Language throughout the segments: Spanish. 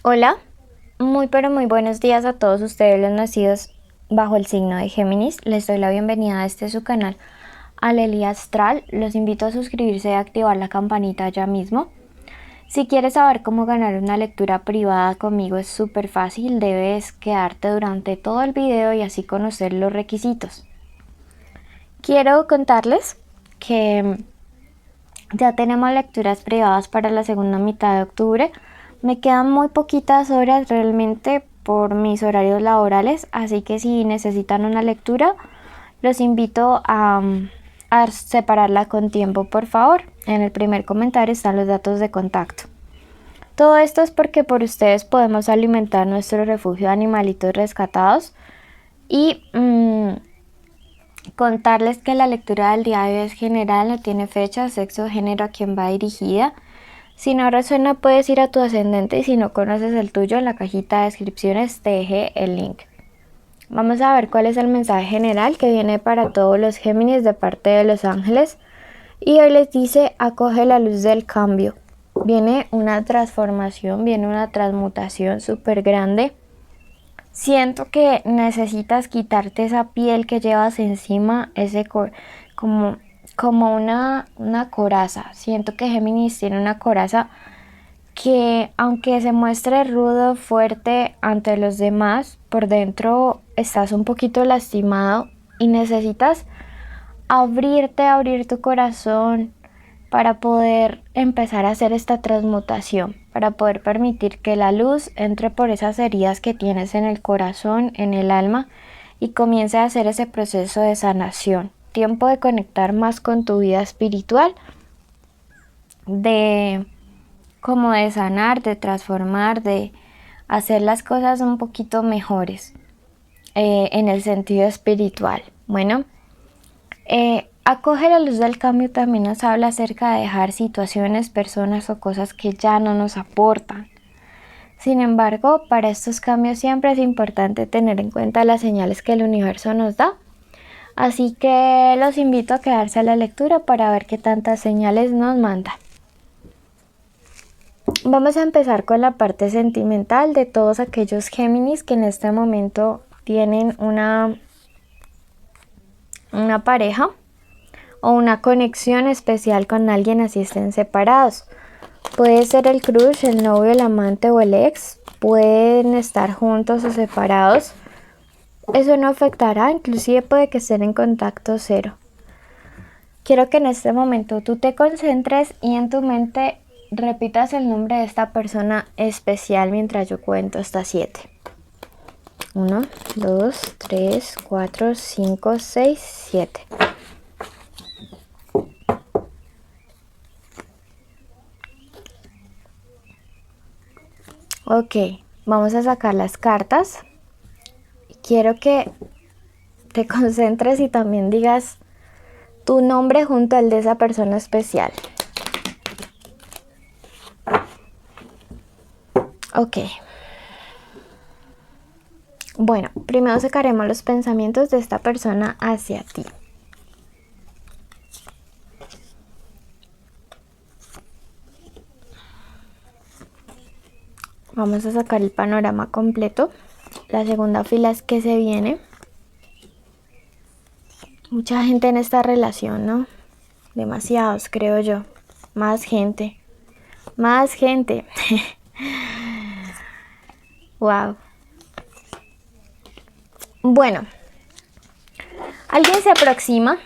Hola, muy pero muy buenos días a todos ustedes los nacidos bajo el signo de Géminis. Les doy la bienvenida a su canal Alelia Astral. Los invito a suscribirse y activar la campanita ya mismo. Si quieres saber cómo ganar una lectura privada conmigo es súper fácil. Debes quedarte durante todo el video y así conocer los requisitos. Quiero contarles que ya tenemos lecturas privadas para la segunda mitad de octubre. Me quedan muy poquitas horas realmente por mis horarios laborales, así que si necesitan una lectura, los invito a separarla con tiempo, por favor. En el primer comentario están los datos de contacto. Todo esto es porque por ustedes podemos alimentar nuestro refugio de animalitos rescatados y contarles que la lectura del día de hoy es general, no tiene fecha, sexo, género a quien va dirigida. Si no resuena puedes ir a tu ascendente y si no conoces el tuyo en la cajita de descripciones te dejé el link. Vamos a ver cuál es el mensaje general que viene para todos los Géminis de parte de los ángeles y hoy les dice: acoge la luz del cambio. Viene una transformación, viene una transmutación súper grande. Siento que necesitas quitarte esa piel que llevas encima, como una coraza. Siento que Géminis tiene una coraza que, aunque se muestre rudo, fuerte ante los demás, por dentro estás un poquito lastimado y necesitas abrir tu corazón para poder empezar a hacer esta transmutación, para poder permitir que la luz entre por esas heridas que tienes en el corazón, en el alma, y comience a hacer ese proceso de sanación. Tiempo de conectar más con tu vida espiritual, de sanar, de transformar, de hacer las cosas un poquito mejores en el sentido espiritual. Bueno, acoge la luz del cambio también nos habla acerca de dejar situaciones, personas o cosas que ya no nos aportan. Sin embargo, para estos cambios siempre es importante tener en cuenta las señales que el universo nos da. Así que los invito a quedarse a la lectura para ver qué tantas señales nos manda. Vamos a empezar con la parte sentimental de todos aquellos Géminis que en este momento tienen una pareja o una conexión especial con alguien, así estén separados. Puede ser el crush, el novio, el amante o el ex. Pueden estar juntos o separados. Eso no afectará, inclusive puede que estén en contacto cero. Quiero que en este momento tú te concentres y en tu mente repitas el nombre de esta persona especial mientras yo cuento hasta 7. 1, 2, 3, 4, 5, 6, 7. Ok, vamos a sacar las cartas. Quiero que te concentres y también digas tu nombre junto al de esa persona especial. Ok. Bueno, primero sacaremos los pensamientos de esta persona hacia ti. Vamos a sacar el panorama completo. La segunda fila es que se viene. Mucha gente en esta relación, ¿no? Demasiados, creo yo. Más gente. Más gente. Wow. Bueno. Alguien se aproxima.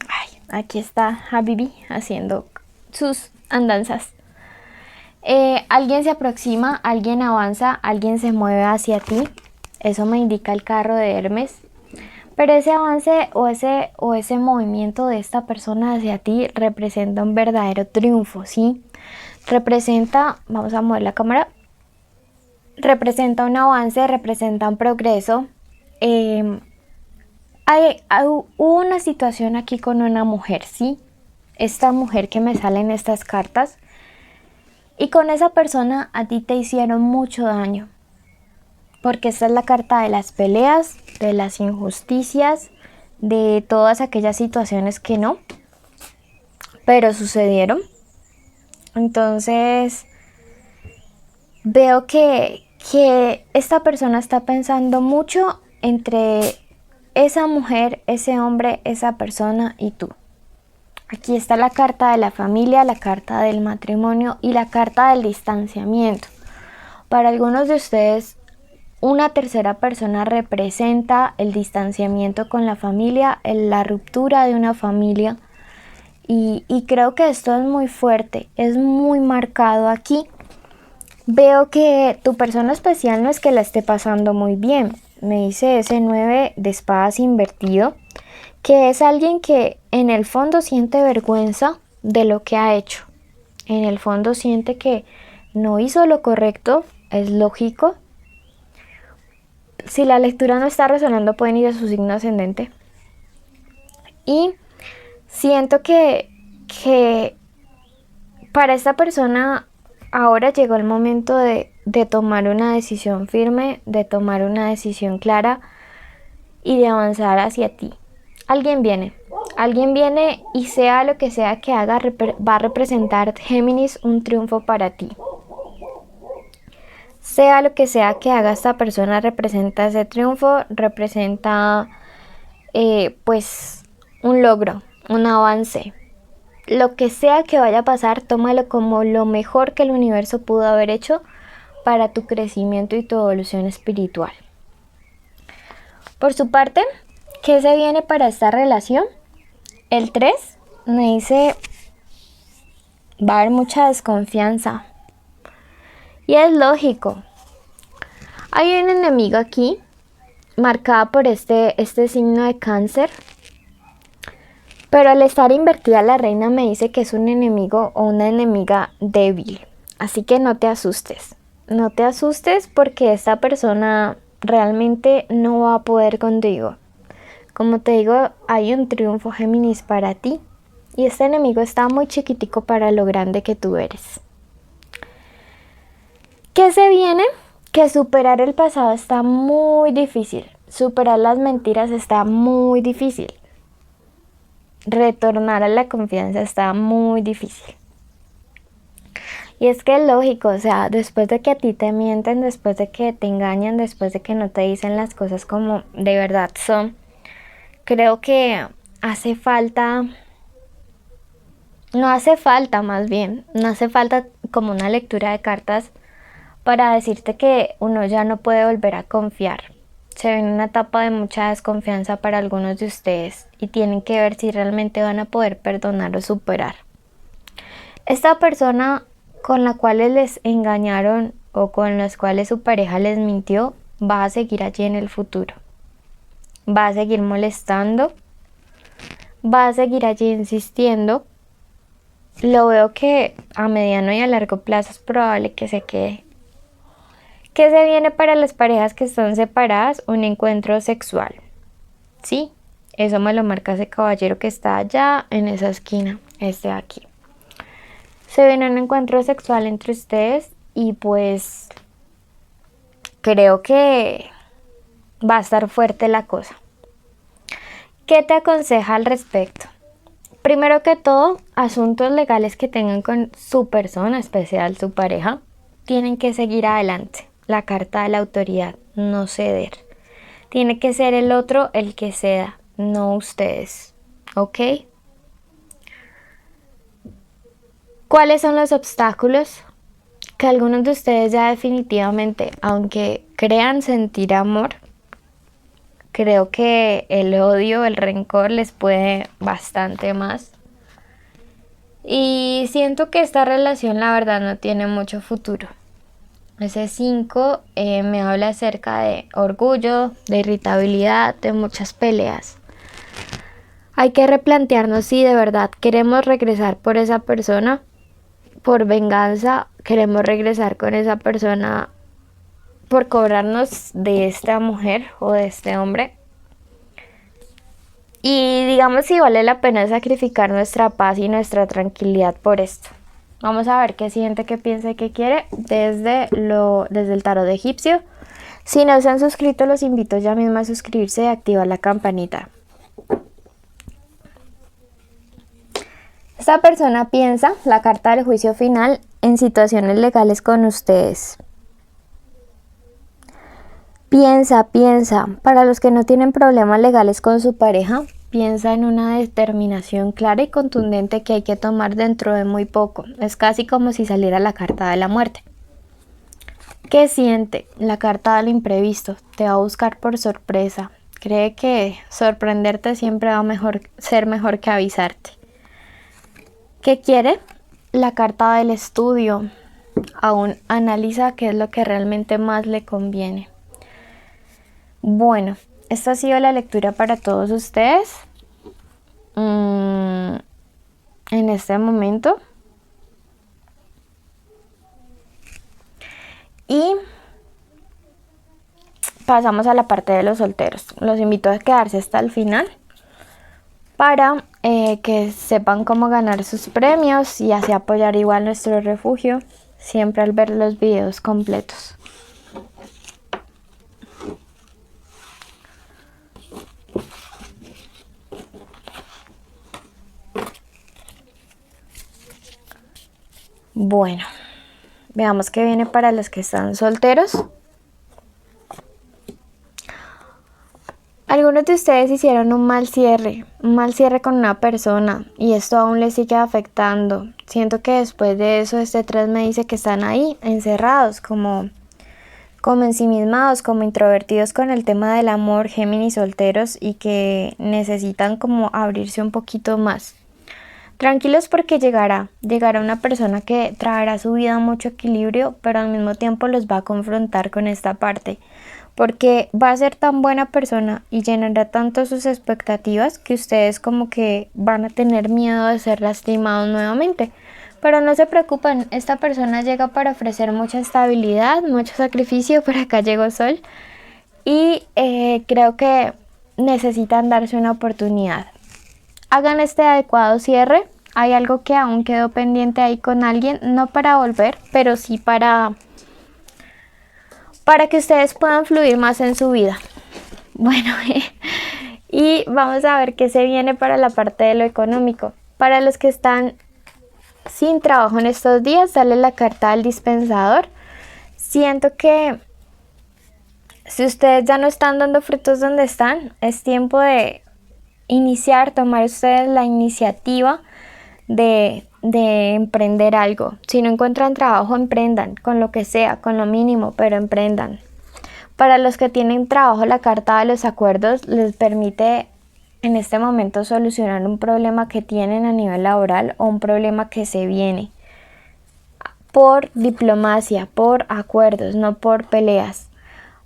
Ay, aquí está Habibi haciendo sus andanzas. Alguien se aproxima, alguien avanza, alguien se mueve hacia ti. Eso me indica el carro de Hermes. Pero ese avance o ese movimiento de esta persona hacia ti representa un verdadero triunfo, ¿sí? Representa, vamos a mover la cámara, representa un avance, representa un progreso. Hubo una situación aquí con una mujer, ¿sí? Esta mujer que me sale en estas cartas. Y con esa persona a ti te hicieron mucho daño. Porque esta es la carta de las peleas, de las injusticias, de todas aquellas situaciones que no, pero sucedieron. Entonces, Veo que esta persona está pensando mucho entre esa mujer, ese hombre, esa persona y tú. Aquí está la carta de la familia, la carta del matrimonio y la carta del distanciamiento. Para algunos de ustedes, una tercera persona representa el distanciamiento con la familia, la ruptura de una familia. Y creo que esto es muy fuerte, es muy marcado aquí. Veo que tu persona especial no es que la esté pasando muy bien. Me dice ese 9 de espadas invertido, que es alguien que en el fondo siente vergüenza de lo que ha hecho. En el fondo siente que no hizo lo correcto, es lógico. Si la lectura no está resonando, pueden ir a su signo ascendente. Y siento que para esta persona ahora llegó el momento de tomar una decisión firme, de tomar una decisión clara y de avanzar hacia ti. Alguien viene y sea lo que sea que haga, va a representar Géminis un triunfo para ti. Sea lo que sea que haga esta persona, representa ese triunfo, representa pues un logro, un avance. Lo que sea que vaya a pasar, tómalo como lo mejor que el universo pudo haber hecho para tu crecimiento y tu evolución espiritual. Por su parte, ¿qué se viene para esta relación? El 3 me dice, va a haber mucha desconfianza. Y es lógico. Hay un enemigo aquí, marcada por este signo de Cáncer. Pero al estar invertida la reina me dice que es un enemigo o una enemiga débil. Así que no te asustes. No te asustes porque esta persona realmente no va a poder contigo. Como te digo, hay un triunfo Géminis para ti. Y este enemigo está muy chiquitico para lo grande que tú eres. ¿Qué se viene? Que superar el pasado está muy difícil. Superar las mentiras está muy difícil. Retornar a la confianza está muy difícil. Y es que es lógico, o sea, después de que a ti te mienten, después de que te engañan, después de que no te dicen las cosas como de verdad son, creo que hace falta, no hace falta más bien, no hace falta como una lectura de cartas para decirte que uno ya no puede volver a confiar. Se ve en una etapa de mucha desconfianza para algunos de ustedes y tienen que ver si realmente van a poder perdonar o superar. Esta persona con la cual les engañaron o con las cuales su pareja les mintió va a seguir allí en el futuro. Va a seguir molestando, va a seguir allí insistiendo. Lo veo que a mediano y a largo plazo es probable que se quede. ¿Qué se viene para las parejas que están separadas? Un encuentro sexual. Sí, eso me lo marca ese caballero que está allá en esa esquina, este de aquí. Se viene un encuentro sexual entre ustedes y pues creo que va a estar fuerte la cosa. ¿Qué te aconseja al respecto? Primero que todo, asuntos legales que tengan con su persona especial, su pareja, tienen que seguir adelante. La carta de la autoridad, no ceder. Tiene que ser el otro el que ceda, no ustedes. ¿Ok? ¿Cuáles son los obstáculos? Que algunos de ustedes ya definitivamente, aunque crean sentir amor, creo que el odio, el rencor les puede bastante más. Y siento que esta relación la verdad no tiene mucho futuro. Ese 5 me habla acerca de orgullo, de irritabilidad, de muchas peleas. Hay que replantearnos si de verdad queremos regresar por esa persona, por venganza, queremos regresar con esa persona por cobrarnos de esta mujer o de este hombre. Y digamos si vale la pena sacrificar nuestra paz y nuestra tranquilidad por esto. Vamos a ver qué siente, qué piensa y qué quiere desde el tarot egipcio. Si no se han suscrito, los invito ya mismo a suscribirse y activar la campanita. Esta persona piensa, la carta del juicio final, en situaciones legales con ustedes. Piensa. Para los que no tienen problemas legales con su pareja, piensa en una determinación clara y contundente que hay que tomar dentro de muy poco. Es casi como si saliera la carta de la muerte. ¿Qué siente? La carta del imprevisto. Te va a buscar por sorpresa. Cree que sorprenderte siempre va a ser mejor que avisarte. ¿Qué quiere? La carta del estudio. Aún analiza qué es lo que realmente más le conviene. Bueno, esta ha sido la lectura para todos ustedes en este momento. Y pasamos a la parte de los solteros. Los invito a quedarse hasta el final para que sepan cómo ganar sus premios y así apoyar igual nuestro refugio siempre al ver los videos completos. Bueno, veamos qué viene para los que están solteros. Algunos de ustedes hicieron un mal cierre con una persona y esto aún les sigue afectando. Siento que después de eso este 3 me dice que están ahí encerrados, como ensimismados, como introvertidos con el tema del amor, Géminis solteros, y que necesitan como abrirse un poquito más. Tranquilos porque llegará una persona que traerá a su vida mucho equilibrio, pero al mismo tiempo los va a confrontar con esta parte, porque va a ser tan buena persona y llenará tanto sus expectativas que ustedes como que van a tener miedo de ser lastimados nuevamente. Pero no se preocupen, esta persona llega para ofrecer mucha estabilidad, mucho sacrificio, por acá llegó Sol, y creo que necesitan darse una oportunidad. Hagan este adecuado cierre. Hay algo que aún quedó pendiente ahí con alguien, no para volver, pero sí para que ustedes puedan fluir más en su vida. Bueno, y vamos a ver qué se viene para la parte de lo económico. Para los que están sin trabajo en estos días, sale la carta del dispensador. Siento que si ustedes ya no están dando frutos donde están, es tiempo de tomar ustedes la iniciativa de emprender algo. Si no encuentran trabajo, emprendan con lo que sea, con lo mínimo, pero emprendan. Para los que tienen trabajo, la carta de los acuerdos les permite en este momento solucionar un problema que tienen a nivel laboral o un problema que se viene por diplomacia, por acuerdos, no por peleas.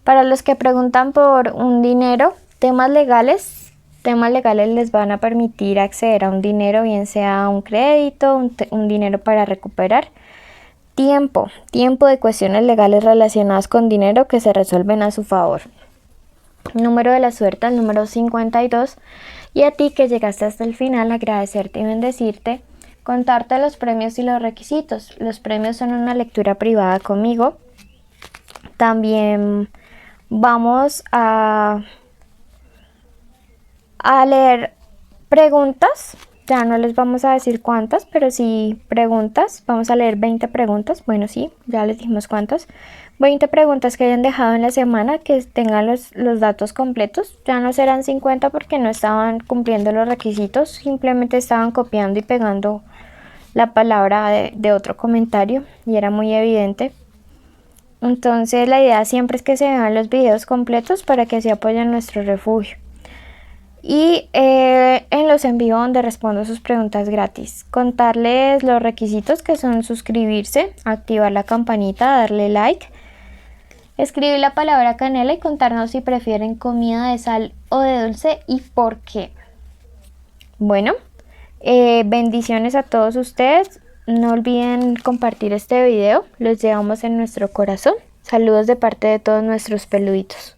Para los que preguntan por un dinero, temas legales les van a permitir acceder a un dinero, bien sea un crédito, un dinero para recuperar. Tiempo de cuestiones legales relacionadas con dinero que se resuelven a su favor. Número de la suerte, el número 52. Y a ti que llegaste hasta el final, agradecerte y bendecirte, contarte los premios y los requisitos. Los premios son una lectura privada conmigo. También vamos a leer preguntas. Ya no les vamos a decir cuántas, pero sí preguntas. Vamos a leer 20 preguntas. Bueno, sí, ya les dijimos cuántas. 20 preguntas que hayan dejado en la semana, que tengan los datos completos. Ya no serán 50 porque no estaban cumpliendo los requisitos. Simplemente estaban copiando y pegando la palabra de otro comentario y era muy evidente. Entonces la idea siempre es que se vean los videos completos para que así apoyen nuestro refugio. Y en los en vivo donde respondo sus preguntas gratis, contarles los requisitos que son suscribirse, activar la campanita, darle like, escribir la palabra canela y contarnos si prefieren comida de sal o de dulce y por qué. Bueno, bendiciones a todos ustedes. No olviden compartir este video, los llevamos en nuestro corazón. Saludos de parte de todos nuestros peluditos.